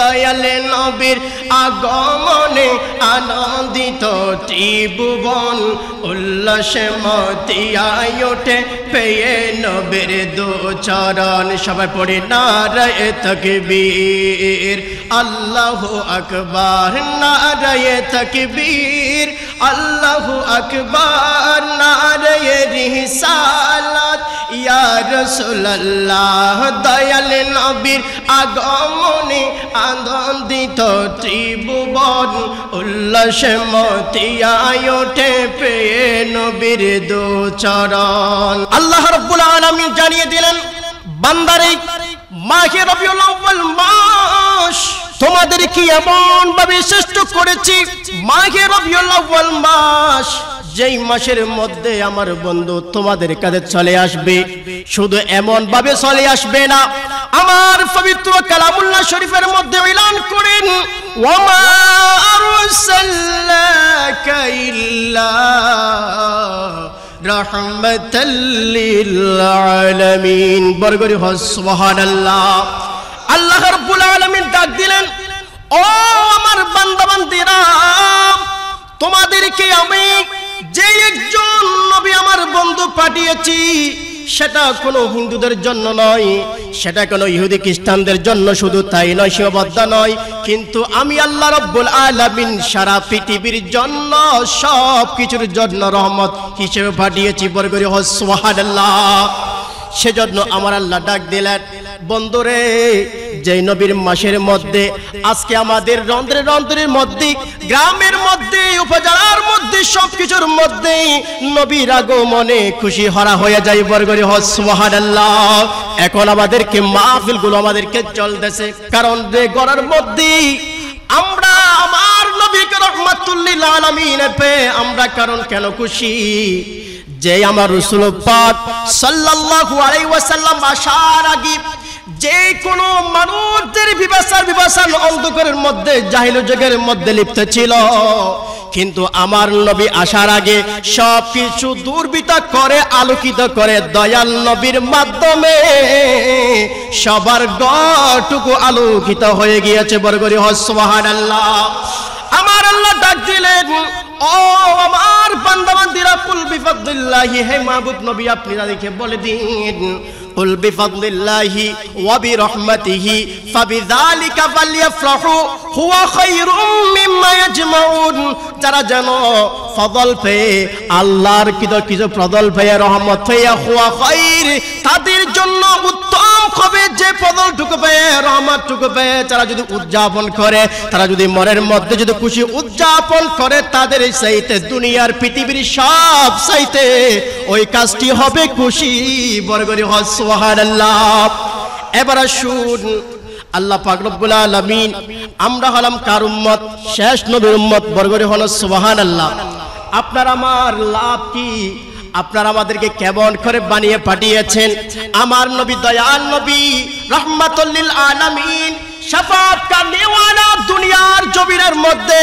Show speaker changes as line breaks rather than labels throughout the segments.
দয়াল নবীর আগমনে আনন্দিত ত্রিভুবন উল্লাসে মতিয়ায় ওঠে পেয়ে নবীর দু চরণ সবাই পড়ে নারায়ে তাকবীর আল্লাহু আকবার নারায়ে তাকবীর আল্লাহু আকবার নারায়ে রিসালাত ইয়া রাসূলুল্লাহ দয়াল নবীর আগমনে আনন্দিত ত্রিভুবন উল্লাসে মতিয়ায় ওঠে পেয়ে নবীর দু চরণ আল্লাহ রাব্বুল আলামিন জানিয়ে দিলেন বান্দারে মাহে রবিউল আউয়াল মাস তোমাদের কি এমন ভাবে শ্রেষ্ঠ করেছি মাহে রবিউল আউয়াল মাস যেই মাসের মধ্যে আমার বন্ধু তোমাদের কাছে চলে আসবে শুধু এমন ভাবে চলে আসবে না আমার পবিত্র কালামুল্লাহ শরীফের মধ্যে এলান করেন ওয়ামা আরসালনাকা ইল্লা রাহমাতাল লিল আলামিন বরগরি সুবহানাল্লাহ আল্লাহ রাব্বুল আলামিন ডাক দিলেন ও আমার বান্দা বান্দীরা তোমাদেরকে আমি যে একজন নবী আমার বন্ধু পাঠিয়েছি সেটা কোনো হিন্দুদের জন্য নয় সেটা কোনো ইহুদি খ্রিস্টানদের জন্য শুধু তাই নয় সীমাবদ্ধ নয় কিন্তু আমি আল্লাহ রাব্বুল আলামিন সারা পৃথিবীর জন্য সব কিছুর জন্য রহমত হিসেবে পাঠিয়েছি বরগরি সুবহানাল্লাহ সেজন্য আমার আল্লাহ ডাক দিলেন বন্ধুরে যেই নবীর মাসের মধ্যে আজকে আমাদের রন্ধ্রের মধ্যে গ্রামের মধ্যে উপজেলার মধ্যে সবকিছুর মধ্যে নবীর আগমনে খুশি হরা হয়ে যায় বরগরি সুবহানাল্লাহ এখন আমাদেরকে মাহফিলগুলো আমাদেরকে চলতেছে কারণ যে গড়ার মধ্যে আমরা আমার নবীকে রহমাতুল লিল আলামিন পেয়ে আমরা কারণ কেন খুশি যে আমার রাসূল পাক সাল্লাল্লাহু আলাইহি ওয়াসাল্লাম আসার আগে যে কোনো মানুষদের বিবাসার অন্ধকারের মধ্যে জাহিলি যুগের মধ্যে লিপ্ত ছিল কিন্তু আমার নবী আসার আগে সবকিছু দূরীভূত করে আলোকিত করে দয়াল নবীর মাধ্যমে সবার ঘরটুকু আলোকিত হয়ে গিয়েছে বরগরি সুবহানাল্লাহ আমার আল্লাহ ডাক দিলেন ও আমার বান্দা বান্দীরা কুল বিফাদলিল্লাহি হে মাহবুব নবী আপনি তাদেরকে বলে দিন কুল বিফাদলিল্লাহি ওয়া বিরহমাতিহি ফাবিযালিকা ফালইফরাহু হুয়া খায়রুম মিম্মা ইয়াজমাউন যারা জানো ফজল পেয়ে আল্লাহর কিছু ফজল পেয়ে রহমত পেয়ে হুয়া খায়র তাদের জন্য উত্তম হবে যে ফজলটুকু পেয়ে রহমতটুকু পেয়ে তারা যদি উদযাপন করে তারা যদি মনের মধ্যে যদি খুশি উদযাপন করে তাদের চাইতে দুনিয়ার পৃথিবীর সব চাইতে ওই কাজটি হবে খুশি বরগরি সুবহানাল্লাহ এবার শুন আল্লাহ পাক রব্বুল আলামিন আমরা হলাম কার উম্মত শেষ নবীর উম্মত বরগরি সুবহানাল্লাহ আপনার আমার লাভ কি আপনারা আমাদেরকে কেমন করে বানিয়ে পাঠিয়েছেন আমার নবী দয়াল নবী রাহমাতুল লিল আলামিন শাফাআত কারনেওয়ালা দুনিয়ার জমিনের মধ্যে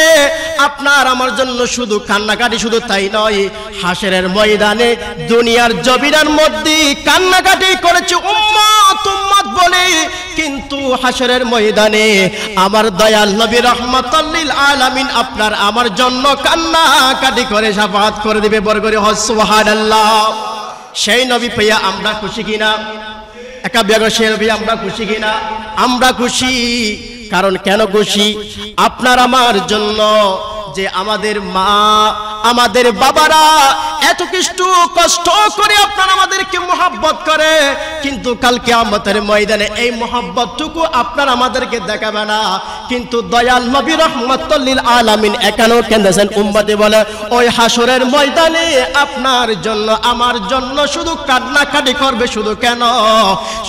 আপনার আমার জন্য শুধু কান্নাকাটি শুধু তাই নয় হাসরের ময়দানে দুনিয়ার জমিনের মধ্যে কান্নাকাটি করেছে উম্মত উম্মত বলে কিন্তু হাসরের ময়দানে আমার দয়াল নবী রাহমাতুল লিল আলামিন আপনার আমার জন্য কান্নাকাটি করে শাফাআত করে দিবে বরগরি সুবহানাল্লাহ সেই নবী পেয়ে আমরা খুশি কিনা একা বেগশের নবী আমরা খুশি কিনা আমরা খুশি কারণ কেন খুশি আপনার আমার জন্য যে আমাদের মা আমাদের বাবারা এত কিছু কষ্ট করে আপনারা আমাদেরকে মহব্বত করে কিন্তু কাল কিয়ামতের ময়দানে এই মহব্বতটুকু আপনারা আমাদেরকে দেখাবে না কিন্তু দয়াল নবী রাহমাতুল লিল আলামিন এখানেও কেঁদেছেন উম্মতে বলে ওই হাসরের ময়দানে আপনার জন্য আমার জন্য শুধু কান্নাকাটি করবে শুধু কেন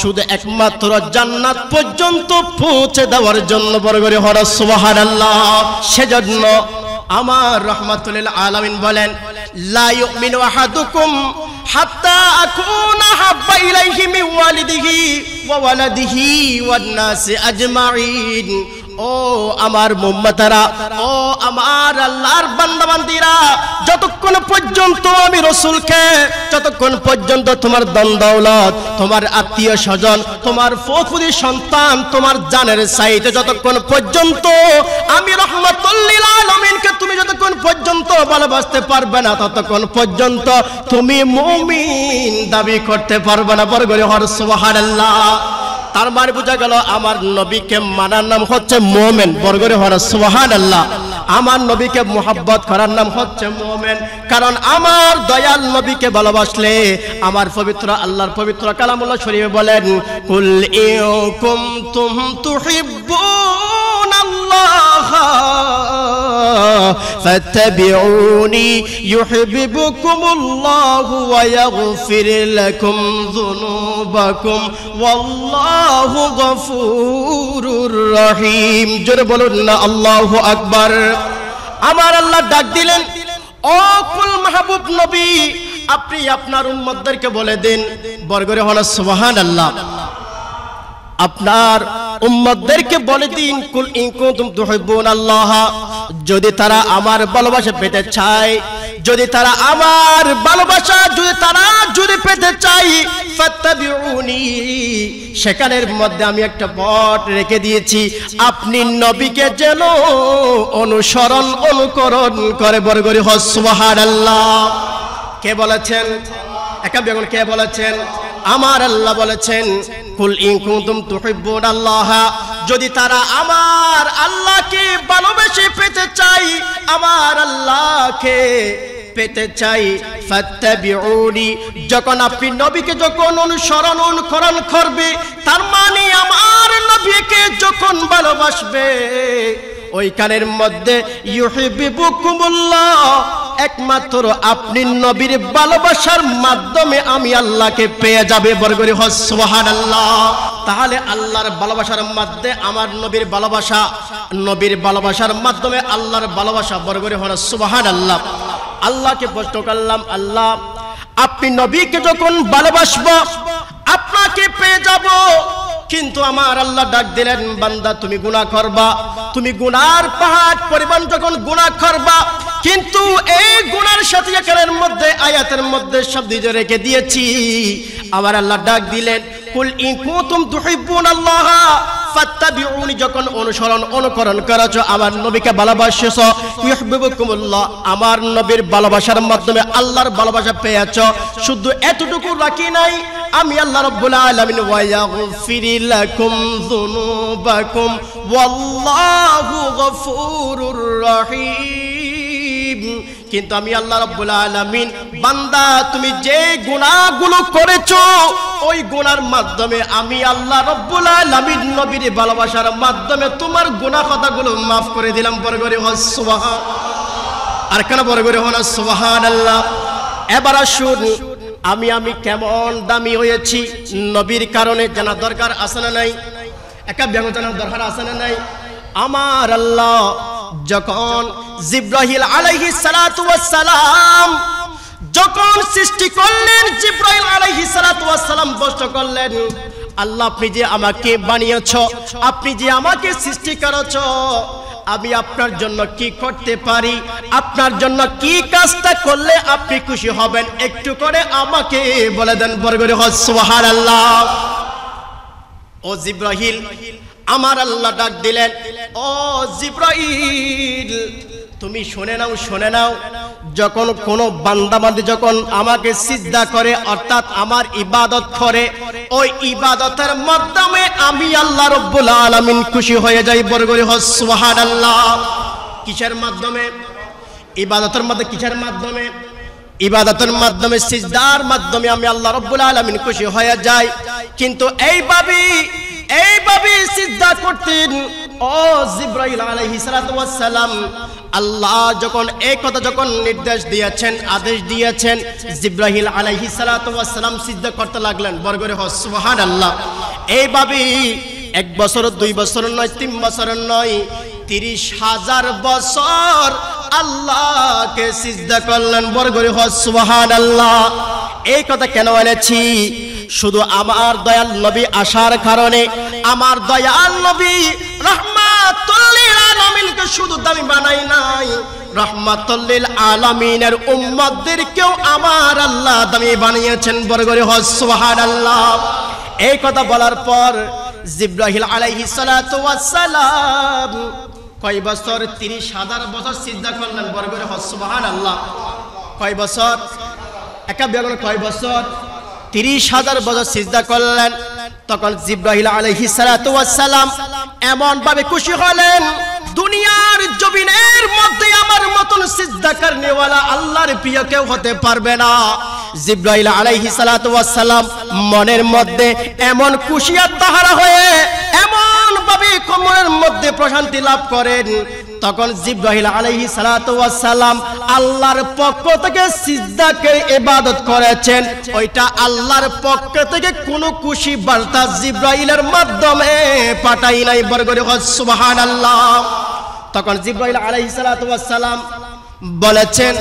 শুধু একমাত্র জান্নাত পর্যন্ত পৌঁছে দেওয়ার জন্য বরগরি সুবহানাল্লাহ সেজন্য আমার রাহমাতুল লিল আলামিন বলেন লা ইউমিনু আহাদুকুম হাত্তা আকুনা হাব্বা ইলাইহি মিন ওয়ালিদিহি ওয়া ওয়ালাদিহি ওয়ান নাসি আজমাইন। ও আমার উম্মতেরা, ও আমার আল্লাহর বান্দাবান্দীরা, যতক্ষণ পর্যন্ত আমি রাসূলকে, যতক্ষণ পর্যন্ত তোমার ধন দৌলত, তোমার আত্মীয় স্বজন, তোমার ফুফুদি সন্তান, তোমার জানের চাইতে যতক্ষণ পর্যন্ত আমি রাহমাতুল লিল আলামিনকে তুমি যতক্ষণ পর্যন্ত ভালোবাসতে পারবে না, ততক্ষণ পর্যন্ত তুমি মুমিন দাবি করতে পারবে না। বড় করে হর সুবহানাল্লাহ। তার মানে বোঝা গেল আমার নবীকে মানার নাম হচ্ছে মুমিন। বড় করে হর সুবহানাল্লাহ। আমার নবীকে মুহাব্বত করার নাম হচ্ছে মুমিন। কারণ আমার দয়াল নবীকে ভালোবাসলে, আমার পবিত্র আল্লাহর পবিত্র কালামুল্লাহ শরীফে বলেন, কুল ইন কুনতুম তুহিব্বুনাল্লাহ ফাত্তাবিউনি ইউহিব্বুকুমুল্লাহু ওয়া ইয়াগফির লাকুম যুনুবাকুম ওয়াল্লাহু গফুরুর রহিম। জোরে বলুন না আল্লাহু আকবার। আমার আল্লাহ ডাক দিলেন, ও কুল মাহবুব নবী, আপনি আপনার উম্মতদেরকে বলে দিন, বরগরে হলো সুবহানাল্লাহ, আপনার উম্মতদেরকে বলে দিন, কুল ইন কুনতুম তুহিব্বুনাল্লাহ, যদি তারা আমার ভালোবাসা পেতে চায়, যদি তারা আমার ভালোবাসা যদি পেতে চাই, ফাত্তাবিউনি, সেখানের মধ্যে আমি একটা পথ রেখে দিয়েছি, আপনি নবীকে যেন অনুকরণ করে। বরগরি হস সুবহানাল্লাহ। কে বলেছেন? একা বেগুন কে বলেছেন? আমার আল্লাহ বলেছেন, কুল ইন কুনতুম তুহিব্বুনাল্লাহ, যদি তারা আমার আল্লাহকে ভালোবেসে পেতে চাই, আমার আল্লাহকে পেতে চাই, ফাত্তাবিউনি, যখন আপনি নবীকে যখন অনুকরণ করবে, তার মানে আমার নবীকে যখন ভালোবাসবে, ওইখানের মধ্যে ইউহিব্বুকুমুল্লাহ, একমাত্র আপনি নবীর ভালোবাসার মাধ্যমে আমি আল্লাহকে পেয়ে যাবে। বরগরি হস সুবহানাল্লাহ। তাহলে আল্লাহর ভালোবাসার মধ্যে আমার নবীর ভালোবাসার মাধ্যমে আল্লাহর ভালোবাসা। বরগরি হস সুবহানাল্লাহ। আল্লাহকে প্রশ্ন করলাম, আল্লাহ আপনি নবীকে যখন ভালোবাসবো আপনাকে পেয়ে যাব, কিন্তু আমার আল্লাহ ডাক দিলেন, বান্দা তুমি গুনাহ করবা, তুমি গুনার পাহাড় পরিমাণ যখন গুনাহ করবা, কিন্তু এই গুনার সাথে এখানের মধ্যে আয়াতের মধ্যে শব্দ রেখে দিয়েছি। আমার আল্লাহ ডাক দিলেন, কুল ইন কুনতুম তুহিব্বুনাল্লাহ ফাত্তাবিউনি, যখন অনুকরণ করেছো, আমার নবীকে ভালোবাসছো, ইউহিব্বুকুমুল্লাহ, আমার নবীর ভালোবাসার মাধ্যমে আল্লাহর ভালোবাসা পেয়েছো। শুধু এতটুকু রাখি নাই, আমি আল্লাহ রাব্বুল আলামিন ওয়া ইয়াগফির লাকুম যুনুবাকুম ওয়াল্লাহু গফুরুর রহিম, কিন্তু আমি আল্লাহ রাব্বুল আলামিন, বান্দা তুমি যে গুনাহগুলো করেছো, ওই গুনার মাধ্যমে আমি আল্লাহ রাব্বুল আলামিন নবীর ভালোবাসার মাধ্যমে তোমার গুনাহ কথাগুলো maaf করে দিলাম। বরগরি হস সুবহান, আর কেন বরগরি হস সুবহানাল্লাহ। এবার আসুন, আমি কেমন দামি হয়েছি নবীর কারণে জানা দরকার আছে না নাই? একা ব্যাংক জানার দরকার আছে না নাই? আমার আল্লাহ যখন জিব্রাইল আলাইহিস সালাতু ওয়াস সালাম যখন সৃষ্টি করলেন, জিব্রাইল আলাইহিস সালাতু ওয়াস সালাম প্রশ্ন করলেন, আল্লাহ আপনি যে আমাকে বানিয়েছো, আপনি যে আমাকে সৃষ্টি করেছো, আমি আপনার জন্য কি করতে পারি, আপনার জন্য কি কাজটা করলে আপনি খুশি হবেন, একটু করে আমাকে বলে দেন। বরগরি হস সুবহানাল্লাহ। ও জিব্রাইল, আমার আল্লাহ ডাক দিলেন, ও জিব্রাইল তুমি শুনে নাও, যখন কোন বান্দাবান্দি যখন আমাকে সিজদা করে, অর্থাৎ আমার ইবাদত করে, ওই ইবাদতের মাধ্যমে আমি আল্লাহ রাব্বুল আলামিন খুশি হয়ে যাই। বরগরি হস সুবহানাল্লাহ। কিসের মাধ্যমে? ইবাদতের মধ্যে কিসের মাধ্যমে? ইবাদতের মাধ্যমে, সিজদার মাধ্যমে আমি আল্লাহ রাব্বুল আলামিন খুশি হয়ে যাই। কিন্তু এইভাবে সিজদা করতেন ও জিব্রাইল আলাইহিস সালাতু ওয়াস সালাম। আল্লাহ যখন এই কথা যখন নির্দেশ দিয়েছেন, আদেশ দিয়েছেন, জিব্রাইল আলাইহিস সালাতু ওয়াস সালাম সিজদা করতে লাগলেন। বরগরে হস সুবহানাল্লাহ। এইভাবে 1 বছর 2 বছর নয়, 3 বছর নয়, 30,000 বছর আল্লাহকে সিজদা করলেন। বরগরে হস সুবহানাল্লাহ। এই কথা কেন এনেছি? শুধু আমার দয়াল নবী আসার কারণে আমার দয়াল নবী রাহমাতুল লিল আলামিনকে শুধু দামি বানাই নাই, রাহমাতুল লিল আলামিনের উম্মতদেরকেও আমার আল্লাহ দামি বানিয়েছেন। বরগরে হজ সুবহানাল্লাহ। এই কথা বলার পর জিবরাইল আলাইহিস সালাতু ওয়াস সালাম কয় বছর? 30,000 বছর সিজদা করলেন। বরগরে হজ সুবহানাল্লাহ। কয় বছর? একা বেগুন কয় বছর? 30,000 বছর সিজদা করলেন। তখন জিবরাইল আলাইহিস সালাতু ওয়াস সালাম এমন ভাবে খুশি হলেন, দুনিয়ার জমিনের মধ্যে আমার মতন সিজদা করনেওয়ালা আল্লাহর প্রিয় কেউ হতে পারবে না। জিবরাইল আলাইহিস সালাতু ওয়াস সালাম মনের মধ্যে এমন খুশি আর তাহারা হয়ে এমন ভাবে কোমরের মধ্যে প্রশান্তি লাভ করেন। তখন জিবরাইল আলাইহিস সালাতু ওয়াস সালাম আল্লাহর পক্ষ থেকে সিজদাকে ইবাদত করেছেন, ওইটা আল্লাহর পক্ষ থেকে কোনো খুশি বার্তা জিবরাইলের মাধ্যমে পাঠাই নাই। বরগরে হজ সুবহানাল্লাহ। তখন জিবরাইল আলাইহিস সালাতু ওয়াস সালাম বলেছেন,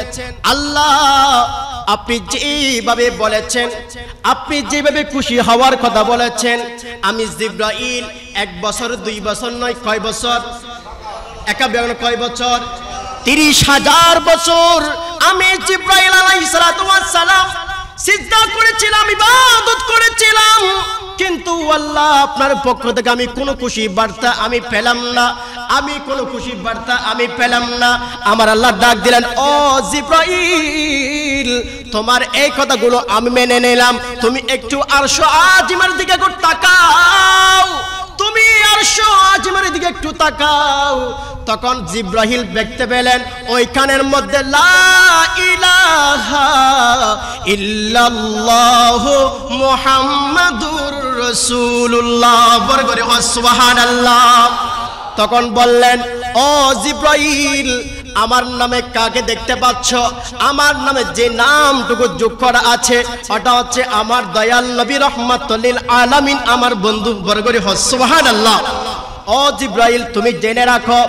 আল্লাহ আপনি যেভাবে বলেছেন, আপনি যেভাবে খুশি হওয়ার কথা বলেছেন, আমি জিবরাইল 1 বছর 2 বছর নয়, কয় বছর? একা বেগুন কয় বছর? 30,000 বছর আমি জিবরাইল আলাইহিস সালাতু ওয়াস সালাম সিজদা করেছিলাম, ইবাদত করেছিলাম, কিন্তু আল্লাহ আপনার পক্ষ থেকে আমি কোনো খুশি বার্তা আমি পেলাম না, আমি কোনো খুশি বার্তা আমি পেলাম না। আমার আল্লাহ ডাক দিলেন, ও জিবরাইল তোমার এই কথাগুলো আমি মেনে নিলাম, তুমি একটু আরশ আজিমের দিকে একটু তাকাও, তুমি আরশ আজিমের দিকে একটু তাকাও। তখন জিবরাইল দেখতে পেলেন ওইখানের মধ্যে লা ইলাহা ইল্লাল্লাহু মুহাম্মাদুর রাসূলুল্লাহ। বরগরে সুবহানাল্লাহ। তখন বললেন, ও জিবরাইল আমার নামে কাকে দেখতে পাচ্ছ? আমার নামে যে নামটুকু যোগ করা আছে ওটা হচ্ছে আমার দয়াল নবী রাহমাতুল লিল আলামিন, আমার বন্ধু। বরগরে সুবহানাল্লাহ। ও জিবরাইল তুমি জেনে রাখো,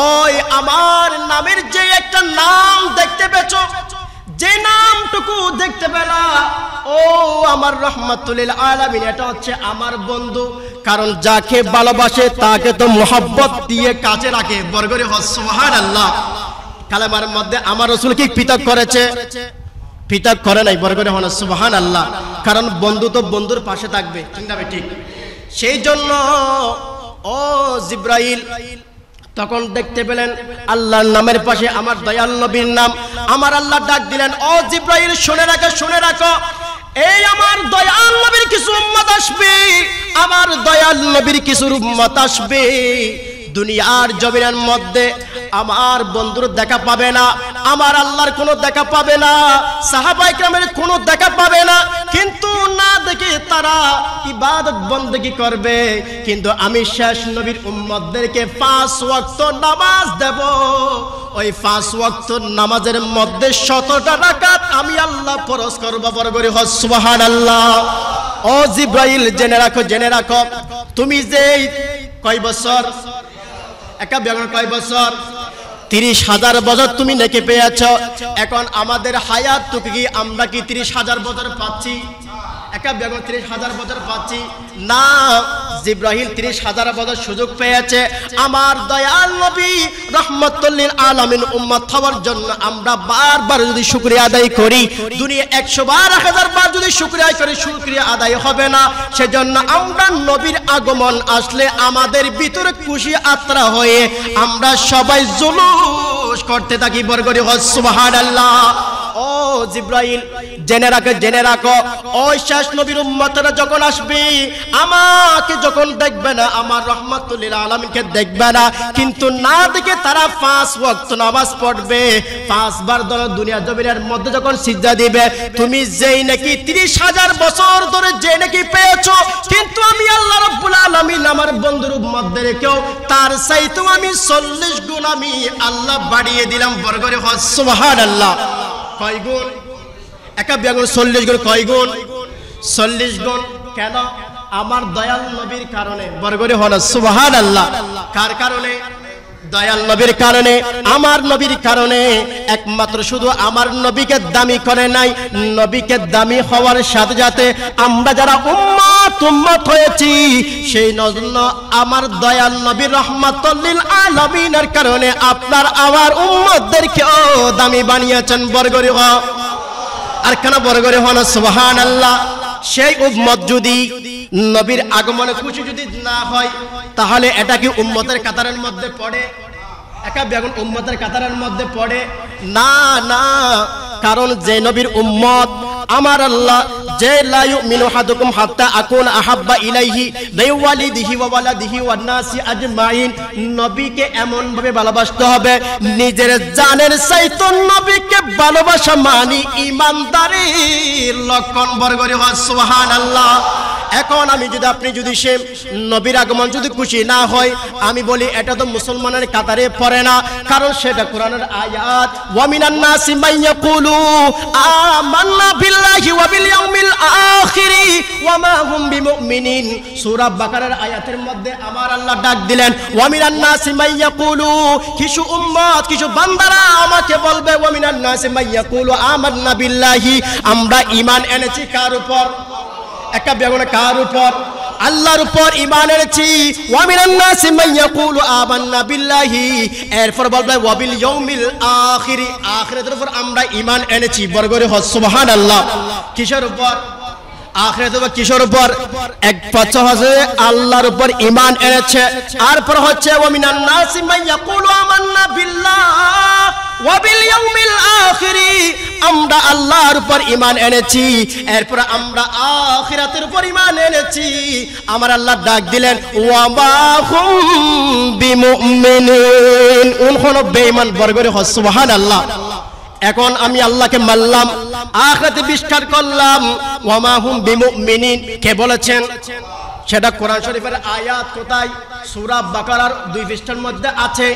ওই আমার নামের যে একটা নাম দেখতে পেছ, যে নামটুকু দেখতে পেলা, ও আমার রাহমাতুল লিল আলামিন, এটা হচ্ছে আমার বন্ধু। কারণ যাকে ভালোবাসে তাকে তো মোহাব্বত দিয়ে কাছে রাখে। বরগরে সুবহানাল্লাহ। কালেমার মধ্যে আমার রাসূল কি পৃথক করেছে? পৃথক করে নাই। বরগরে সুবহানাল্লাহ। কারণ বন্ধু তো বন্ধুর পাশে থাকবে, ঠিক না? ঠিক। সেই জন্য ও জিবরাইল তখন দেখতে পেলেন আল্লাহর নামের পাশে আমার দয়াল নবীর নাম। আমার আল্লাহ ডাক দিলেন, ও জিবরাইল শুনে রাখো, শুনে রাখো, এই আমার দয়াল নবীর কিছু উম্মত আসবে, আমার দয়াল নবীর কিছু উম্মত আসবে, দুনিয়ার জমিনের মধ্যে আমার বন্ধুর দেখা পাবে না, আমার আল্লাহর কোনো দেখা পাবে না, সাহাবায়ে কেরামের কোনো দেখা পাবে না, কিন্তু না দেখে তারা ইবাদত বন্দেগী করবে। কিন্তু আমি শেষ নবীর উম্মতদেরকে 5 ওয়াক্ত নামাজ দেব, ওই 5 ওয়াক্ত নামাজের মধ্যে 100টা রাকাত আমি আল্লাহ ফরজ করব। বরগরে সুবহানাল্লাহ। ও জিবরাইল জেনে রাখো, জেনে রাখো, তুমি যে কয় বছর? একা বেগুন কয় বছর? 30,000 বছর তুমি নেকি পেয়েছ। এখন আমাদের হায়াত তো কি আমরা কি 30,000 বছর পাচ্ছি? একা বেগুন 30,000 বছর পাচ্ছি না। জিবরাইল 30,000 বছর সুযোগ পেয়েছে আমার দয়াল নবী রাহমাতুল লিল আলামিন উম্মত হওয়ার জন্য। আমরা বারবার যদি শুকরিয়া আদায় করি, দুনিয়া 100 বার 1000 বার যদি শুকরিয়া করি, শুকরিয়া আদায় হবে না। সেজন্য আমরা নবীর আগমন আসলে আমাদের ভিতরে খুশি আত্রা হয়ে আমরা সবাই জুলুস করতে থাকি। বরগরে সুবহানাল্লাহ। ও জিবরাইল জেনে রাখো, জেনে রাখো, ওই শেষ নবীর উম্মতরা যখন আসবে, আমাকে যখন দেখবে না, আমার রাহমাতুল লিল আলামিনকে দেখবে না, কিন্তু না দেখে তারা 5 ওয়াক্ত নামাজ পড়বে, 5 বার দুনিয়া জমিনের মধ্যে যখন সিজদা দিবে, তুমি যেই নাকি 30,000 বছর ধরে যে নাকি পেয়েছো, কিন্তু আমি আল্লাহ রাব্বুল আলামিন আমার বন্ধুর উম্মতদেরকেও তার চাইতেও আমি 40 গুণ আমি আল্লাহ বাড়িয়ে দিলাম। বরগরে সুবহানাল্লাহ। কয় গুণ? একা বেগুন 40 গুণ। কয় গুণ? 40 গুণ। কেন? আমার দয়াল নবীর কারণে। বরগরে সুবহানাল্লাহ। কার কারণে? দয়াল নবীর কারণে, আমার নবীর কারণে, একমাত্র শুধু আমার নবীকে দামি করে নাই, নবীকে দামি হওয়ার সাথে সাথে আমরা যারা উম্মত হয়েছি সেই জন্য আমার দয়াল নবী রাহমাতুল লিল আলামিনের কারণে আপনার আমার উম্মতদেরকেও দামি বানিয়েছেন। বরগরি হ আর কেন বরগরি হন সুবহানাল্লাহ। সেই উম্মত যদি নবীর আগমনে খুশি যদি না হয় তাহলে এটা কি উম্মতের কাতারের মধ্যে পড়ে? একা বেগুন উম্মতের কাতারের মধ্যে পড়ে না, না। কারণ যে নবীর উম্মত আমার আল্লাহ যে লা ইউমিনু হাদুকুম হাত্তা আকুন আহাব্বা ইলাইহি মিন ওয়ালিদিহি ওয়া ওয়ালাদিহি ওয়ান নাসি আজমাইন, নবীকে এমন ভাবে ভালোবাসতে হবে নিজের জানের চাইতে নবীকে ভালোবাসা মানে ঈমানদারির লক্ষণ। বরগরি হয় সুবহানাল্লাহ। এখন আমি যদি আপনি যদি সে নবীর আগমন যদি খুশি না হয়, আমি বলি এটা তো মুসলমানের কাতারে পড়ে না, কারণ সেটা কোরআনের আয়াত। ওয়া মিনান নাসি মান ইয়াকুলু আমান্না বিল্লাহি ওয়া বিল ইয়াউমিল আখির ওয়া মা হুম বিমুমিনিন। সূরা বাকারার আয়াতের মধ্যে আমার আল্লাহ ডাক দিলেন ওয়া মিনান নাসি মান ইয়াকুলু, কিছু উম্মত কিছু বান্দারা আমাকে বলবে ওয়া মিনান নাসি মান ইয়াকুলু আমান্না বিল্লাহি, আমরা ঈমান এনেছি কার উপর? একা বেগুনে কার উপর? আল্লাহর উপর ঈমান এনেছি। ওয়া মিনান নাসি মান ইয়াকুলু আমান্না বিল্লাহি, এরপর বলবে ওয়া বিল ইয়াউমিল আখির, আখিরাতের উপর আমরা ঈমান এনেছি। বরগরে হ সুবহানাল্লাহ। কিসের উপর? আখিরাতের উপর। কিসের উপর? এক পাঁচ হচ্ছে আল্লাহর উপর ঈমান এনেছে। এরপর হচ্ছে ওয়া মিনান নাসি মান ইয়াকুলু আমান্না বিল্লাহ ওয়া বিল ইয়াউমিল আখির, আমরা আল্লাহর উপর ঈমান এনেছি, এরপর আমরা আখিরাতের উপর ঈমান এনেছি। আমার আল্লাহ ডাক দিলেন ওয়া মা হুম বিমুমিনিন, উনখানে বেঈমান। বরগরে হ সুবহানাল্লাহ। এখন আমি আল্লাহকে মানলাম, আখিরাতে বিশ্বাস করলাম, ওয়া মা হুম বিমুমিনিন কে বলেছেন? সেটা কোরআন শরীফের আয়াত। কোথায়? সূরা বাকারার 2 পৃষ্ঠার মধ্যে আছে।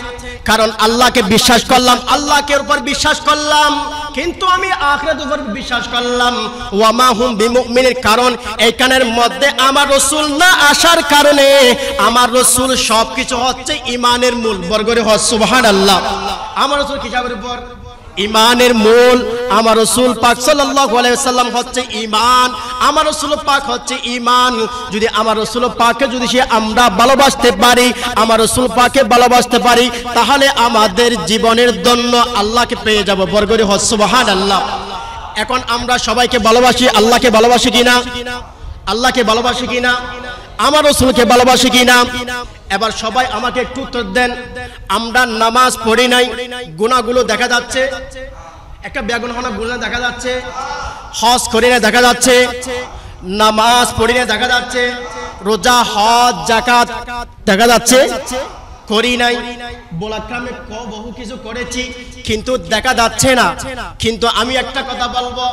কারণ আল্লাহকে বিশ্বাস করলাম, আল্লাহকে উপর বিশ্বাস করলাম, কিন্তু আমি আখিরাতের উপর বিশ্বাস করলাম। ওয়া মা হুম বিমুমিনিন, কারণ এইখানের মধ্যে আমার রাসূল না আসার কারণে আমার রাসূল সবকিছু হচ্ছে ঈমানের মূল। বরগরে হ সুবহানাল্লাহ। আমার রাসূল কিসের উপর? ঈমানের মূল। আমার রাসূল পাক সাল্লাল্লাহু আলাইহি ওয়াসাল্লাম হচ্ছে ঈমান, আমার রাসূল পাক হচ্ছে ঈমান। যদি আমার রাসূল পাককে যদি সে আমরা ভালোবাসতে পারি, আমার রাসূল পাককে ভালোবাসতে পারি, তাহলে আমাদের জীবনের জন্য আল্লাহকে পেয়ে যাব। বরগরি হ সুবহানাল্লাহ। এখন আমরা সবাইকে ভালোবাসি, আল্লাহকে ভালোবাসি কিনা? আল্লাহকে ভালোবাসি কিনা? আমার রাসূলকে ভালোবাসি কিনা? এবার সবাই আমাকে একটু উত্তর দেন। আমরা নামাজ পড়ি নাই, গুনাহগুলো দেখা যাচ্ছে, একটা বেগুনখানা গুনাহ দেখা যাচ্ছে, হজ করি না দেখা যাচ্ছে, নামাজ পড়ি না দেখা যাচ্ছে, রোজা হজ যাকাত দেখা যাচ্ছে, করি নাই, বোলাক্রামে বহু কিছু করেছি কিন্তু দেখা যাচ্ছে না। কিন্তু আমি একটা কথা বলবো,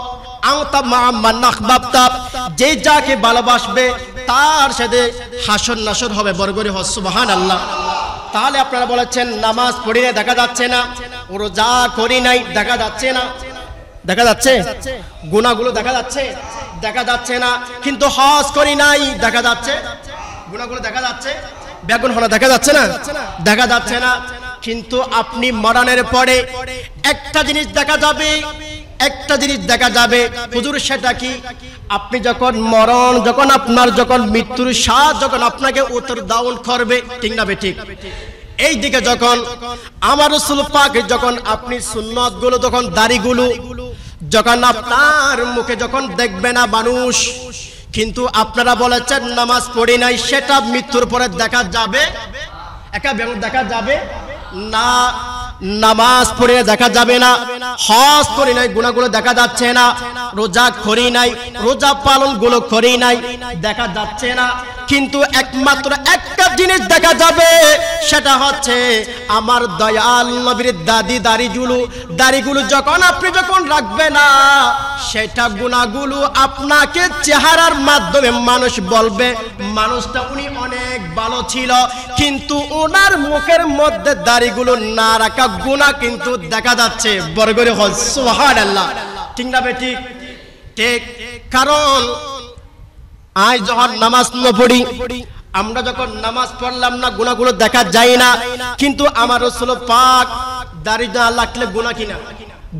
যে যাকে ভালোবাসবে তার সাথে হাসর নাসর হবে। বরগরি হ সুবহানাল্লাহ। তাহলে আপনারা বলেছেন নামাজ পড়ি না দেখা যাচ্ছে না, রোজা করি নাই দেখা যাচ্ছে না, দেখা যাচ্ছে, গুনাহগুলো দেখা যাচ্ছে, দেখা যাচ্ছে না, কিন্তু হজ করি নাই দেখা যাচ্ছে, গুনাহগুলো দেখা যাচ্ছে, বেগুন হনা দেখা যাচ্ছে না, দেখা যাচ্ছে না। কিন্তু আপনি মরণের পরে একটা জিনিস দেখা যাবে, একটা জিনিস দেখা যাবে। হুজুর সেটা কি? আপনি যখন মরণ, যখন আপনার যখন মৃত্যুর স্বাদ যখন আপনাকে উত্তর দাউন করবে, ঠিক না ঠিক? এই দিকে যখন আমার রাসূল পাক যখন আপনি সুন্নাত গুলো যখন দাড়িগুলো যখন আপনার মুখে যখন দেখবে না মানুষ, কিন্তু আপনারা বলেছেন নামাজ পড়ি নাই, সেটা মৃত্যুর পরে দেখা যাবে, একা বেগুন দেখা যাবে না। নামাজ পড়ে দেখা যাবে না, হজ করি নাই, গুনাহগুলো দেখা যাচ্ছে না, রোজা করি নাই, রোজা পালন গুলো করি নাই, দেখা যাচ্ছে না। কিন্তু একমাত্র একটা জিনিস দেখা যাবে, সেটা হচ্ছে আমার দয়াল নবীর দাড়িগুলো যখন আপনি যখন রাখবে না, সেটা গুনাহগুলো আপনাকে চেহারার মাধ্যমে মানুষ বলবে মানুষটা উনি অনেক ভালো ছিল, কিন্তু ওনার মুখের মধ্যে দাড়িগুলো না রাখা গুনাহ কিন্তু দেখা যাচ্ছে। বরগরে হল সুবহানাল্লাহ। ঠিক না ঠিক? ঠিক। কারণ আজ যখন নামাজ না পড়ি, আমরা যখন নামাজ পড়লাম না গুনাহগুলো দেখা যায় না, কিন্তু আমার রাসূল পাক দাড়ি না রাখলে গুনাহ কিনা,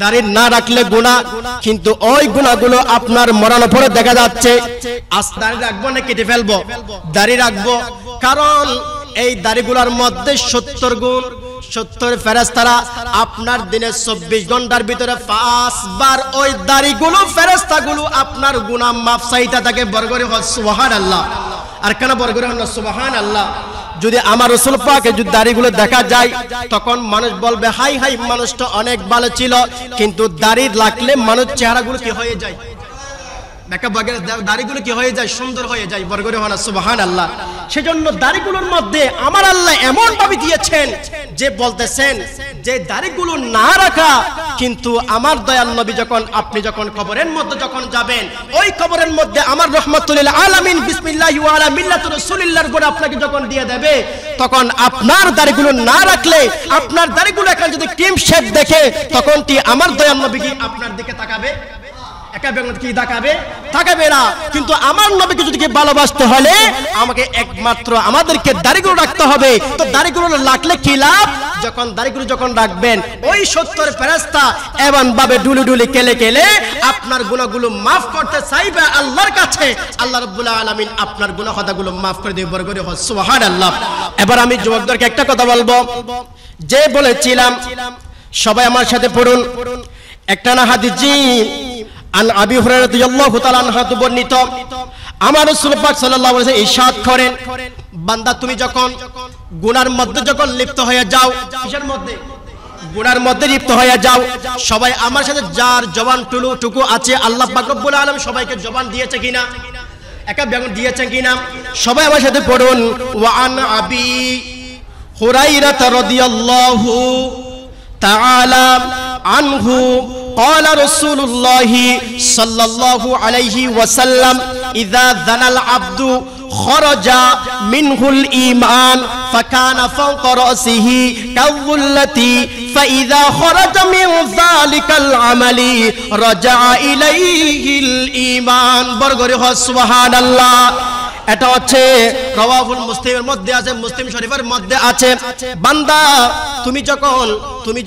দাড়ি না রাখলে গুনাহ, কিন্তু ওই গুনাহগুলো আপনার মরার পরে দেখা যাচ্ছে। আজ দাড়ি রাখবো না কেটে ফেলবো? দাড়ি রাখবো, কারণ এই দাড়িগুলোর মধ্যে 70 গুণ, 70 ফেরেশতারা আপনার দিনে 24 ঘন্টার ভিতরে 5 বার ওই দাড়িগুলো ফেরেশতাগুলো আপনার গুনাহ মাফ চাইতে থাকে। বরগরে হল সুবহানাল্লাহ। আর কেন বরগরে হল সুবহানাল্লাহ? যদি আমার রাসূল পাকে যদি দাড়িগুলো দেখা যায়, তখন মানুষ বলবে হাই হাই মানুষটা অনেক ভালো ছিল, কিন্তু দাড়ি রাখলে মানুষ চেহারাগুলো কি হয়ে যায়, দাড়িগুলো কি হয়ে যায়, সুন্দর হয়ে যায়। বরগরে হল সুবহানাল্লাহ। সেজন্য দাড়িগুলোর মধ্যে আমার আল্লাহ এমন ভাবে দিয়েছেন যে বলতেছেন যে দাড়িগুলো না রাখা, কিন্তু আমার দয়াল নবী যখন আপনি যখন কবরের মধ্যে যখন যাবেন, ওই কবরের মধ্যে আমার রহমাতুল লিল আলামিন বিসমিল্লাহি ওয়া আলা মিল্লাতি রাসূলিল্লাহর উপর আপনাকে যখন দিয়ে দেবে, তখন আপনার দাড়িগুলো না রাখলে, আপনার দাড়িগুলো এখন যদি ক্রিম শেড দেখে, তখন কি আমার দয়াল নবী কি আপনার দিকে তাকাবে? তাকাবে না। কিন্তু আমার নবীকে যদি ভালোবাসতে হলে আমাকে একমাত্র আমাদেরকে দাড়িগুলো রাখতে হবে। তো দাড়িগুলো রাখলে কি লাভ? যখন দাড়িগুলো যখন রাখবেন, ওই 70 ফেরেশতা এমন ভাবে ডুলি ডুলি কেলে কেলে আপনার গুনাহগুলো মাফ করতে চাইবে আল্লাহর কাছে। আল্লাহ রাব্বুল আলামিন আপনার গুনাহ খাতাগুলো মাফ করে দেবে। বরগরে হল সুবহানাল্লাহ। এবার আমি যুবকদেরকে একটা কথা বলবো, যে বলেছিলাম সবাই আমার সাথে পড়ুন একটা না হাদিস জি আন আবি হুরায়রা রাদিয়াল্লাহু তাআলা আনহু বর্ণিত, আমার রাসূল পাক সাল্লাল্লাহু আলাইহি ওয়াসাল্লাম ইরশাদ করেন, বান্দা তুমি যখন গুনার মধ্যে যখন লিপ্ত হয়ে যাও, কিসের মধ্যে? গুনার মধ্যে লিপ্ত হয়ে যাও। সবাই আমার সাথে যার জবান টুকু আছে, আল্লাহ পাক রব্বুল আলামিন সবাইকে জবান দিয়েছে কিনা, একা বেগুন দিয়েছেন কিনা? সবাই আমার সাথে পড়ুন, ওয়া আন আবি হুরায়রা রাদিয়াল্লাহু তাআলা আনহু قال رسول الله صلى الله عليه وسلم إذا زنى العبد خرج منه الإيمان فكان فوق رأسه كالظلة فإذا خرج من ذلك العمل رجع إليه الإيمان برغره سبحان الله। এটা হচ্ছে রাওয়াহুল মুসলিমের মধ্যে আছে, মুসলিম শরীফের মধ্যে আছে। বান্দা তুমি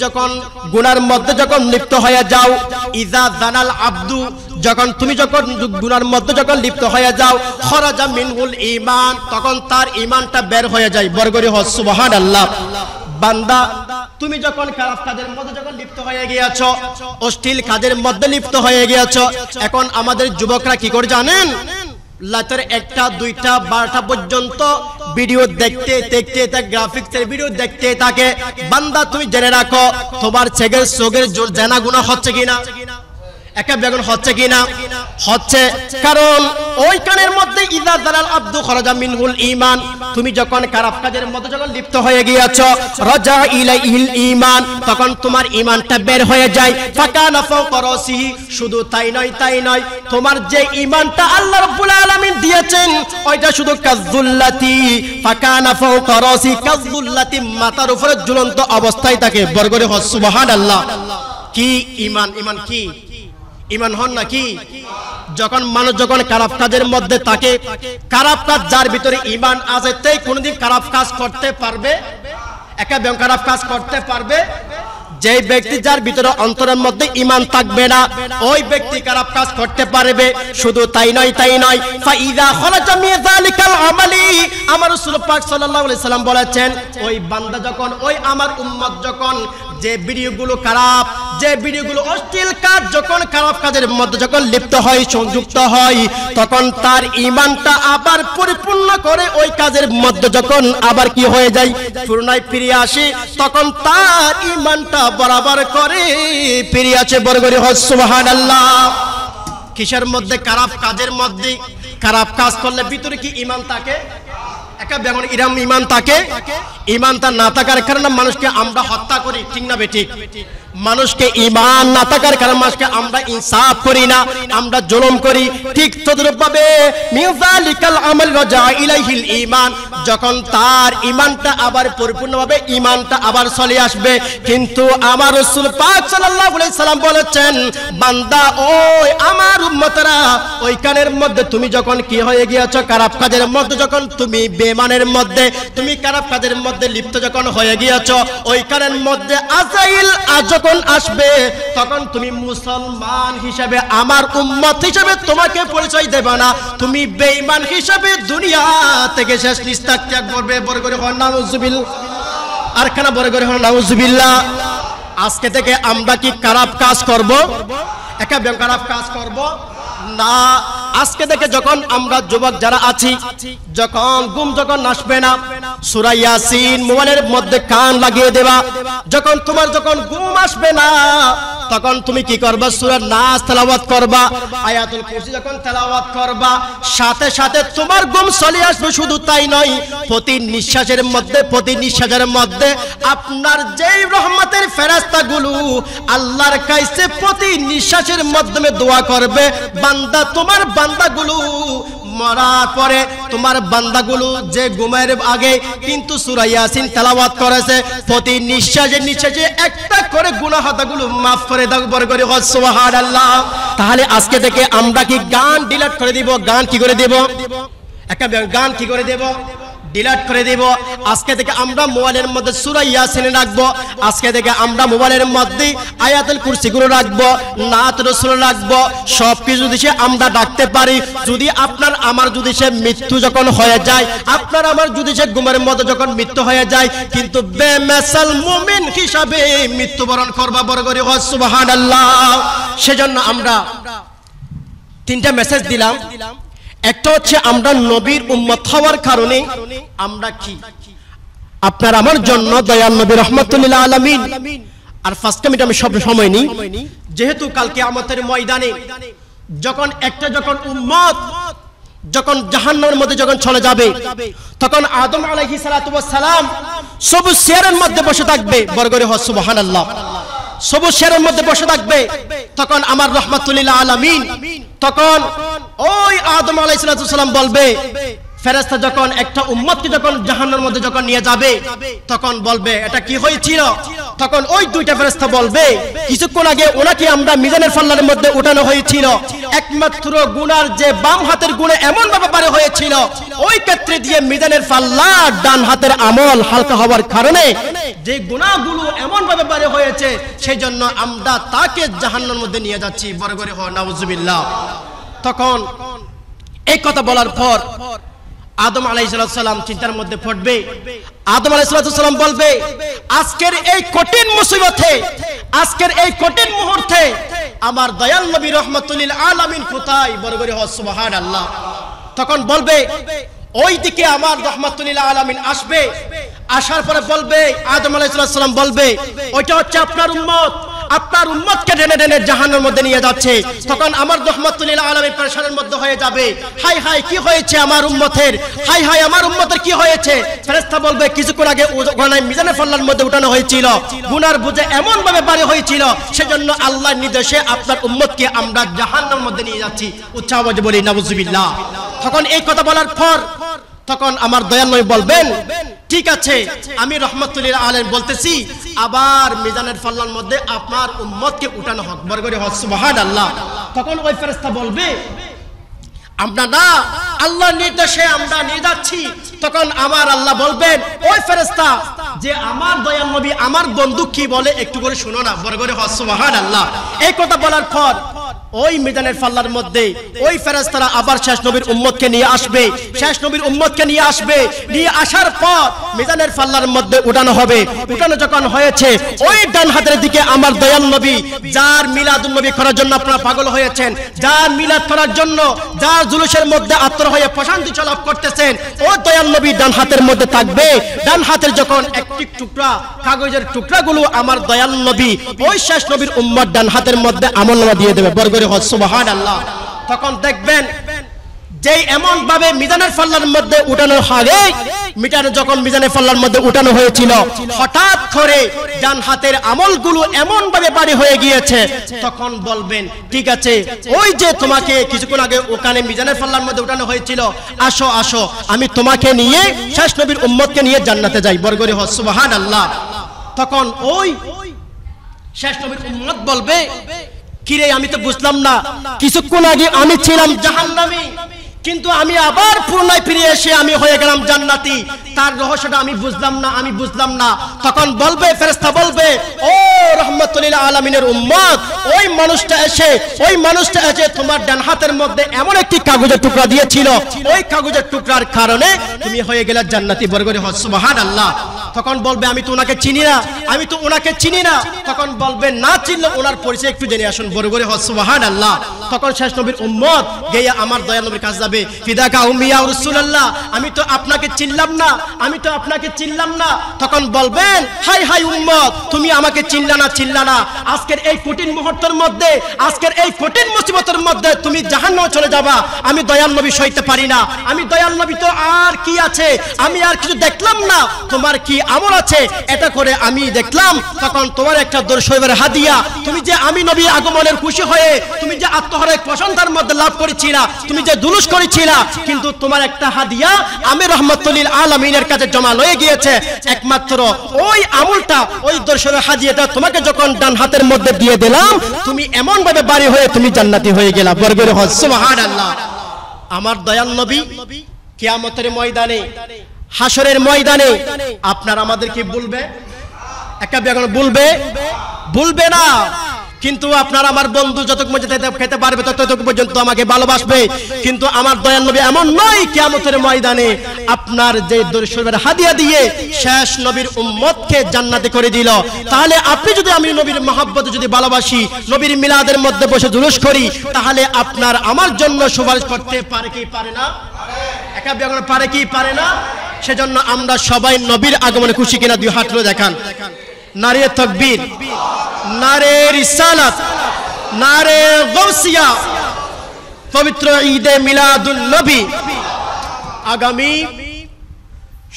যখন গুনার মধ্যে যখন লিপ্ত হয়ে যাও, ইজা জানাল আব্দু, যখন তুমি যখন গুনার মধ্যে যখন লিপ্ত হয়ে যাও, খরাজা মিনহুল ঈমান, তখন তার ঈমানটা বের হয়ে যায়। বরগরি হল সুবহানাল্লাহ। বান্দা তুমি যখন খারাপ কাজের মধ্যে যখন লিপ্ত হয়ে গিয়েছো, অশ্লীল কাজের মধ্যে লিপ্ত হয়ে গিয়েছো, এখন আমাদের যুবকরা কি করে জানেন? রাতের 1টা 2টা 12টা পর্যন্ত ভিডিও দেখতে গ্রাফিক্সের ভিডিও দেখতে থাকে। বান্দা তুমি জেনে রাখো তোমার চোখের জানা গুনাহ হচ্ছে কিনা, একা বেগুন হচ্ছে কিনা? হচ্ছে। কারণ ওই কানের মধ্যে ইজা জালাল আব্দু খরাজা মিনহুল ঈমান, তুমি যখন খারাপ কাজের মধ্যে যখন লিপ্ত হয়ে গিয়েছো, রাজা ইলাইহিল ঈমান, তখন তোমার ঈমানটা বের হয়ে যায়। ফাকানা ফাওকা রাসিহি, শুধু তাই নয়, তোমার যে ঈমানটা আল্লাহ রাব্বুল আলামিন দিয়েছেন, ওইটা শুধু কাযুল্লাতি, ফাকানা ফাওকা রাসি কাযুল্লাতি, মাথার উপরে ঝুলন্ত অবস্থায় থাকে। বরগরে হল সুবহানাল্লাহ। কি ঈমান? ঈমান কি? ঈমান হন নাকি? যখন মানুষ যখন খারাপ কাজের মধ্যে থাকে, খারাপ কাজ যার ভিতরে ঈমান আছে, তাই কোনোদিন খারাপ কাজ করতে পারবে? একা বেগুন খারাপ কাজ করতে পারবে? যে ব্যক্তি যার ভিতরে অন্তরের মধ্যে ঈমান থাকবে না, ওই ব্যক্তি খারাপ কাজ করতে পারবে। শুধু তাই নয়, ফাইদা খরাজা মিন যালিকাল আমালি, আমার রাসূল পাক সাল্লাল্লাহু আলাইহি সাল্লাম বলেছেন, ওই বান্দা যখন, ওই আমার উম্মত যখন যে ভিডিওগুলো খারাপ, যে ভিডিওগুলো অশ্লীল কাজ, যখন খারাপ কাজের মধ্যে যখন লিপ্ত হয়, সংযুক্ত হয়, তখন তার ঈমানটা আবার পরিপূর্ণ করে ওই কাজের মধ্যে যখন আবার কি হয়ে যায়, পুনরায় ফিরে আসে, তখন তার ঈমানটা বরাবর করে ফিরে আসে। বরগরি হল সুবহানাল্লাহ। কিসের মধ্যে? খারাপ কাজের মধ্যে। খারাপ কাজ করলে ভিতরে কি ঈমান থাকে? একা বেগুন ঈমান থাকে? ইমানটা না থাকার কারণে মানুষকে আমরা হত্যা করি, ঠিক না বেঠিক? মানুষকে ইমান না থাকার কারণে মানুষকে আমরা ইনসাফ করি না, আমরা জুলুম করি। ঠিক তদ্রূপ ভাবে মিযালিকাল আমাল রাজা ইলাইহিল ঈমান, যখন তার ঈমানটা আবার পরিপূর্ণভাবে ঈমানটা আবার চলে আসবে। কিন্তু আমার রাসূল পাক সাল্লাল্লাহু আলাইহি সাল্লাম বলেছেন, বান্দা ওই আমার উম্মতরা, ওইখানের মধ্যে তুমি যখন কি হয়ে গিয়েছো, খারাপ কাজের মধ্যে যখন তুমি বেঈমানের মধ্যে তুমি খারাপ কাজের মধ্যে লিপ্ত যখন হয়ে গিয়েছো, ওইখানের মধ্যে আযাইল যখন আসবে তখন তুমি মুসলমান হিসেবে আমার উম্মত হিসেবে তোমাকে পরিচয় দেবে না, তুমি বেঈমান হিসেবে দুনিয়া থেকে শেষ নিস্তার ত্যাগ করবে। বড় করে হন নাউজুবিল্লাহ, আর খানা বড় করে হন নাউজুবিল্লাহ। আজকে থেকে আমরা কি খারাপ কাজ করব? একা খারাপ কাজ করব না। আজকে থেকে যখন আমরা যুবক যারা আছি, যখন ঘুম যখন আসবে না, সূরা ইয়াসিন মোবাইলের মধ্যে কান লাগিয়ে দেবা। যখন তোমার যখন ঘুম আসবে না তখন তুমি কি করবা? সূরা নাস তেলাওয়াত করবা, আয়াতুল কুরসি যখন তেলাওয়াত করবা, সাথে সাথে তোমার ঘুম চলে আসবে। শুধু তাই নয়, প্রতি নিঃশ্বাসের মধ্যে আপনার যেই রহমতের ফেরেশতাগুলো আল্লাহর কাছে প্রতি নিঃশ্বাসের মাধ্যমে দোয়া করবে, বান্দা তোমার বান্দাগুলো মরার পরে তোমার বান্দাগুলো যে ঘুমের আগে কিন্তু সূরা ইয়াসিন তেলাওয়াত করেছে, প্রতি নিঃশ্বাসে একটা করে গুনাহগুলো মাফ করে দাও। বড় করে সুবহানাল্লাহ। তাহলে আজকে থেকে আমরা কি গান ডিলিট করে দিব? গান কি করে দেব? একটা গান কি করে দেব? ডিলিট করে দেব। আজকে থেকে আমরা মোবাইলের মধ্যে সূরা ইয়াসিন রাখবো, আজকে থেকে আমরা মোবাইলের মধ্যে আয়াতুল কুরসি গুলো রাখবো, নাত রাসূল রাখবো, সবকিছু যদি আমরা ডাকতে পারি। যদি আপনার আমার যদি সে মৃত্যু যখন হয়ে যায়, আপনার আমার যদি সে ঘুমের মধ্যে যখন মৃত্যু হয়ে যায়, কিন্তু বেমেসাল মুমিন হিসাবে মৃত্যুবরণ করবা। বড় করে সুবহানাল্লাহ। সেজন্য আমরা তিনটা মেসেজ দিলাম। একটা হচ্ছে আমরা নবীর উম্মত হওয়ার কারণে আমরা কি আপনার আমার জন্য দয়াল নবী রাহমাতুল লিল আলামিন। আর ফার্স্ট কমিটি আমি সব সময় নিই, যেহেতু কাল কিয়ামতের ময়দানে যখন যখন উম্মত যখন জাহান্নামের মধ্যে যখন চলে যাবে, তখন আদম আলাইহিস সালাতু ওয়াস সালাম সবুজ চেয়ারের মধ্যে বসে থাকবে। বড় করে সুবহানাল্লাহ। সবুজ চেয়ারের মধ্যে বসে থাকবে, তখন আমার রাহমাতুল লিল আলামিন তখন ওই আদম আলাইহিস সালাম বলবে, ফেরেশতা যখন একটা উম্মতকে যখন জাহান্নামের মধ্যে যখন নিয়ে যাবে, তখন বলবে এটা কি হয়েছিল? তখন ওই দুইটা ফেরেশতা বলবে, কিছুক্ষণ আগে ওনাকে আমরা মিজানের পাল্লার মধ্যে উঠানো হয়েছিল, একমাত্র গুনার যে বাম হাতের গুণে এমন ভাবে পারে হয়েছিল, ওই ক্ষেত্রে দিয়ে মিজানের পাল্লা ডান হাতের আমল হালকা হওয়ার কারণে যে গুনাহগুলো এমন ভাবে পারে হয়েছে, সেই জন্য আমরা তাকে জাহান্নামের মধ্যে নিয়ে যাচ্ছি। বড় করে নাউজুবিল্লাহ। তখন এই কথা বলার পর আদম আলাইহিস সালাম চিন্তার মধ্যে পড়বে। আদম আলাইহিস সালাম বলবে, আজকের এই কঠিন মুসিবতে, আজকের এই কঠিন মুহূর্তে আমার দয়াল নবী রাহমাতুল লিল আলামিন কোথায়? বড় করে সুবহানাল্লাহ। তখন বলবে, ওই দিকে আমার রাহমাতুল লিল আলামিন আসবে। আসার পরে বলবে, আদম আলাইহিস সালাম বলবে, ওইটা হচ্ছে আপনার উম্মত, আপনার উম্মতকে টেনে টেনে জাহান্নামের মধ্যে নিয়ে যাচ্ছে। তখন আমার রাহমাতুল লিল আলামিন পেরেশানের মধ্যে হয়ে যাবে, হাই হাই কি হয়েছে আমার উম্মতের, হাই হাই আমার উম্মতের কি হয়েছে? ফেরেশতা বলবে, কিছুক্ষণ আগে ওখানে মিজানের পাল্লার মধ্যে উঠানো হয়েছিল, গুনার বোঝে এমন ভাবে ভারী হয়েছিল, সেজন্য আল্লাহর নির্দেশে আপনার উম্মতকে আমরা জাহান্নামের মধ্যে নিয়ে যাচ্ছি। উচ্চ আওয়াজে বলি নাউজুবিল্লাহ। তখন এই কথা বলার পর তখন আমার দয়াল নবী বলবেন, ঠিক আছে, আমি রাহমাতুল লিল আলামিন বলতেছি, আবার মিজানের পাল্লার মধ্যে আপনার উম্মতকে উঠানো হোক। বড় করে সুবহানাল্লাহ। তখন ওই ফেরেশতা বলবে, আমরা না, আল্লাহর নির্দেশে আমরা নিয়ে যাচ্ছি। তখন আমার আল্লাহ বলবেন, ওই ফেরেশতা যে আমার দয়াল নবী আমার বন্ধু কি বলে একটু করে শুনো না। বড় করে সুবহানাল্লাহ। এই কথা বলার পর ওই মিজানের পাল্লার মধ্যে ওই ফেরেশতারা আবার শেষ নবীর উম্মতকে নিয়ে আসবে। শেষ নবীর উম্মতকে নিয়ে আসবে, নিয়ে আসার পর মিজানের পাল্লার মধ্যে উঠানো হবে। উঠানো যখন হয়েছে, ওই ডান হাতের দিকে আমার দয়াল নবী, যার মিলাদুন নবী করার জন্য আপনারা পাগল হয়েছেন, যার মিলাদ করার জন্য, যার জুলুসের মধ্যে আত্মর হয়ে প্রশান্তি লাভ করতেছেন, ও দয়াল নবী ডান হাতের মধ্যে থাকবে। ডান হাতের যখন একটি টুকরা কাগজের টুকরাগুলো আমার দয়াল নবী ওই শেষ নবীর উম্মত ডান হাতের মধ্যে আমলনামা দিয়ে দেবে। বরগরে সুবহানাল্লাহ। তখন দেখবেন যেই এমন ভাবে মিজানের পাল্লার মধ্যে উঠানো হবে, যখন মিজানের পাল্লার মধ্যে উঠানো হয়েছিল, হঠাৎ করে ডান হাতের আমলগুলো এমন ভাবে বাড়ি হয়ে গিয়েছে, তখন বলবেন ঠিক আছে, ওই যে তোমাকে কিছুক্ষণ আগে ওখানে মিজানের পাল্লার মধ্যে উঠানো হয়েছিল, আসো আসো, আমি তোমাকে নিয়ে শেষ নবীর উম্মতকে নিয়ে জান্নাতে যাই। বরগরে হ সুবহানাল্লাহ। তখন ওই শেষ নবীর উম্মত বলবে, কিরে আমি তো বুঝলাম না, কিছুক্ষণ আগে আমি ছিলাম জাহান্নামী, কিন্তু আমি আবার পুনরায় ফিরে এসে আমি হয়ে গেলাম জান্নাতি, তার রহস্যটা আমি বুঝলাম না। তখন বলবে, ফেরেশতা বলবে, ও রাহমাতুল লিল আলামিনের উম্মত, ওই মানুষটা এসে তোমার ডান হাতের মধ্যে এমন একটি কাগজের টুকরা দিয়েছিল, ওই কাগজের টুকরার কারণে তুমি হয়ে গেলে জান্নাতি। বরগরে হ সুবহানাল্লাহ। তখন বলবে, আমি তো ওনাকে চিনি না। তখন বলবে, না চিনলে ওনার পরিচয় একটু জেনে আসুন। বরগরে হ সুবহানাল্লাহ। তখন শেষ নবীর উম্মত গিয়ে আমার দয়াল নবীর কাছে যাবে, ফিদাকা উম্মি ইয়া রাসূলুল্লাহ, আমি তো আপনাকে চিনলাম না। তখন বলবেন, হাই হাই উম্মত, তুমি আমাকে চিনলা না, আজকের এই কঠিন মুহূর্তের মধ্যে, আজকের এই কঠিন মুসিবতের মধ্যে তুমি জাহান্নামে চলে যাবা, আমি দয়াল নবী সইতে পারি না। আমি দয়াল নবী তো আর কি আছে, আমি আর কিছু দেখলাম না, তোমার কি আমল আছে এটা করে আমি দেখলাম। তখন তোমার একটা দর্শকের হাদিয়া, তুমি যে আমি নবী আগমনের খুশি হয়ে তুমি যে আত্মহারের প্রশংসার মধ্যে লাভ করেছিলা, তুমি যে দুলুস করেছিলা, কিন্তু তোমার একটা হাদিয়া আমি রাহমাতুল লিল আলামিনের কাছে জমা লয়ে গিয়েছে। একমাত্র ওই আমলটা, ওই দর্শকের হাদিয়াটা তোমাকে যখন ডান হাতের মধ্যে দিয়ে দিলাম, তুমি এমন ভাবে বাড়ি হয়ে তুমি জান্নাতি হয়ে গেলা। বরগরে হ সুবহানাল্লাহ। আমার দয়াল নবী কিয়ামতের ময়দানে, হাসরের ময়দানে আপনার আমাদেরকে বলবে, একটা বেগুন বলবে না, কিন্তু আপনার আমার বন্ধু যতক্ষণ পর্যন্ত খেতে পারবে ততক্ষণ পর্যন্ত আমাকে ভালোবাসবে। কিন্তু আমার দয়াল নবী এমন নয়, কিয়ামতের ময়দানে আপনার যে দর্শনের হাদিয়া দিয়ে শেষ নবীর উম্মতকে জান্নাতে করে দিল, তাহলে আপনি যদি আমি নবীর মহব্বতে যদি ভালোবাসি, নবীর মিলাদের মধ্যে বসে জুলুস করি, তাহলে আপনার আমার জন্য সুপারিশ করতে পারে কি পারে না? একা বেগুন পারে কি পারে না? সেজন্য আমরা সবাই নবীর আগমনে খুশি কিনা দুই হাত তুলে দেখান। নারে তাকবীর, নারে রিসালাত, নারে গাউসিয়া। পবিত্র ঈদে মিলাদুন নবী আগামী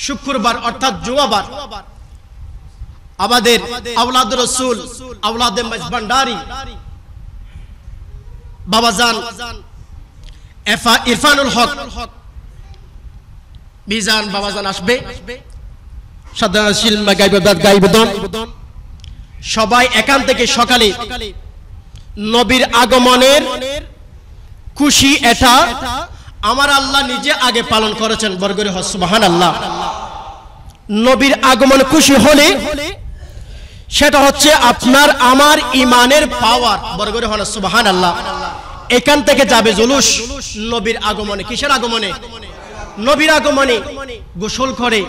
শুক্রবার অর্থাৎ জুমাবার আমাদের আওলাদ রাসূল, আওলাদে ভান্ডারী বাবাজান ইরফানুল হক মিজান বাবাজান আসবে, সাধারণ গাইবদন সবাই এখান থেকে সকালে নবীর আগমনের খুশি, এটা আমার আল্লাহ নিজে আগে পালন করেছেন। বরগরে হ সুবহানাল্লাহ। নবীর আগমন খুশি হলে সেটা হচ্ছে আপনার আমার ইমানের পাওয়ার। বরগরে হ সুবহানাল্লাহ। এখান থেকে যাবে জুলুস নবীর আগমনে। কিসের আগমনে? নবীর আগমনে গোসল করে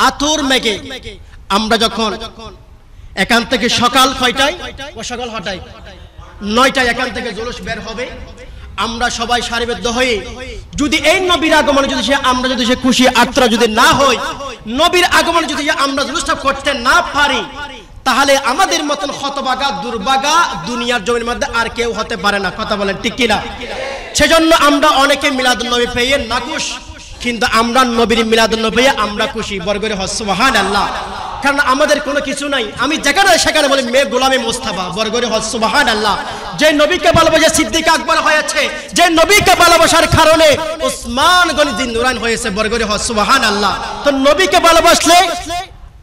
আতর মেখে আমরা যখন এখান থেকে সকাল কয়টায়, সকাল 9টায় এখান থেকে জুলুস বের হবে, আমরা সবাই সারিবদ্ধ হয়ে যদি এই নবীর আগমনে যদি আমরা যদি খুশি আত্রা যদি না হয়, নবীর আগমনে যদি আমরা জুলুসটা করতে না পারি, তাহলে আমাদের মতন হতভাগা দুর্ভাগা দুনিয়ার জমির মধ্যে আর কেউ হতে পারে না। কথা বলেন ঠিক কিনা? সেজন্য আমরা অনেকে মিলাদুন নবী পেয়ে নাখুশ, কিন্তু আমরা নবীর মিলাদুন নবী পেয়ে আমরা খুশি। বরগরে হ সুবহানাল্লাহ। কারণ আমাদের কোনো কিছু নাই, আমি যেখানে সেখানে বলি মে গোলামে মুস্তাফা। বরগরে হ সুবহানাল্লাহ। যে নবীকে ভালোবাসে সিদ্দিক আকবর হয়েছে, যে নবীকে ভালোবাসার কারণে উসমান গনি দিন নুরান হয়েছে। বরগরে হ সুবহানাল্লাহ। তো নবীকে ভালোবাসলে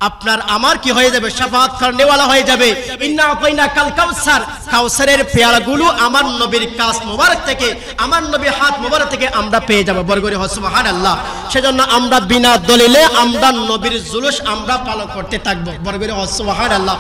আপনার আমার কি হয়ে যাবে? শাফাআত করনেওয়ালা হয়ে যাবে। ইন্না আতাইনা কাল কাউসার, কাউসারের পেয়ালাগুলো আমার নবীর কাছ মোবারক থেকে, আমার নবীর হাত মোবারক থেকে আমরা পেয়ে যাব। বরগরে হ সুবহানাল্লাহ। সেজন্য আমরা বিনা দলিলে আমরা নবীর জুলুস আমরা পালন করতে থাকবো। বরগরে হ সুবহানাল্লাহ।